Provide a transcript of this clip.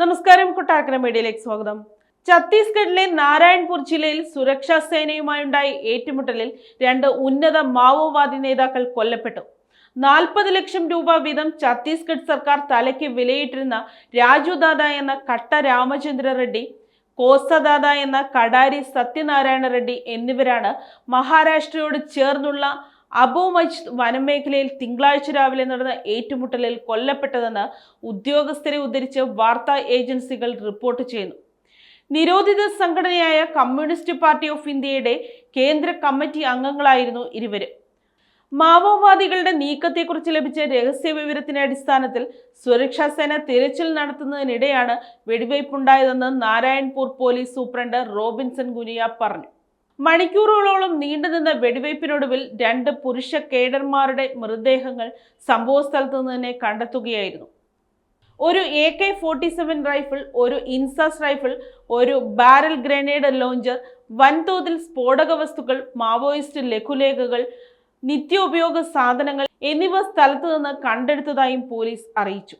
നമസ്കാരം, കൊട്ടാരക്കര മീഡിയയിലേക്ക് സ്വാഗതം. ഛത്തീസ്ഗഡിലെ നാരായൺപൂർ ജില്ലയിൽ സുരക്ഷാ സേനയുമായുണ്ടായ ഏറ്റുമുട്ടലിൽ 2 ഉന്നത മാവോവാദി നേതാക്കൾ കൊല്ലപ്പെട്ടു. 40 ലക്ഷം രൂപ വീതം ഛത്തീസ്ഗഡ് സർക്കാർ തലയ്ക്ക് വിലയിട്ടിരുന്ന രാജു ദാദ എന്ന കട്ട രാമചന്ദ്ര റെഡ്ഡി, കോസദാദ എന്ന കടാരി സത്യനാരായണ റെഡ്ഡി എന്നിവരാണ് മഹാരാഷ്ട്രയോട് ചേർന്നുള്ള അബോമജ് വനമേഖലയിൽ തിങ്കളാഴ്ച രാവിലെ നടന്ന ഏറ്റുമുട്ടലിൽ കൊല്ലപ്പെട്ടതെന്ന് ഉദ്യോഗസ്ഥരെ ഉദ്ധരിച്ച് വാർത്താ ഏജൻസികൾ റിപ്പോർട്ട് ചെയ്യുന്നു. നിരോധിത സംഘടനയായ കമ്മ്യൂണിസ്റ്റ് പാർട്ടി ഓഫ് ഇന്ത്യയുടെ കേന്ദ്ര കമ്മിറ്റി അംഗങ്ങളായിരുന്നു ഇരുവരും. മാവോവാദികളുടെ നീക്കത്തെക്കുറിച്ച് ലഭിച്ച രഹസ്യ വിവരത്തിന്റെ അടിസ്ഥാനത്തിൽ സുരക്ഷാ സേന തിരച്ചിൽ നടത്തുന്നതിനിടെയാണ് വെടിവയ്പുണ്ടായതെന്ന് നാരായൺപൂർ പോലീസ് സൂപ്രണ്ട് റോബിൻസൺ ഗുനിയ പറഞ്ഞു. മണിക്കൂറുകളോളം നീണ്ടുനിന്ന വെടിവയ്പിനൊടുവിൽ 2 പുരുഷ കേഡർമാരുടെ മൃതദേഹങ്ങൾ സംഭവസ്ഥലത്ത് നിന്ന് തന്നെ കണ്ടെത്തുകയായിരുന്നു. ഒരു AK-47 റൈഫിൾ, ഒരു ഇൻസാസ് റൈഫിൾ, ഒരു ബാരൽ ഗ്രനേഡ് ലോഞ്ചർ, വൻതോതിൽ സ്ഫോടക വസ്തുക്കൾ, മാവോയിസ്റ്റ് ലഘുലേഖകൾ, നിത്യോപയോഗ സാധനങ്ങൾ എന്നിവ സ്ഥലത്ത് നിന്ന് കണ്ടെടുത്തതായും പോലീസ് അറിയിച്ചു.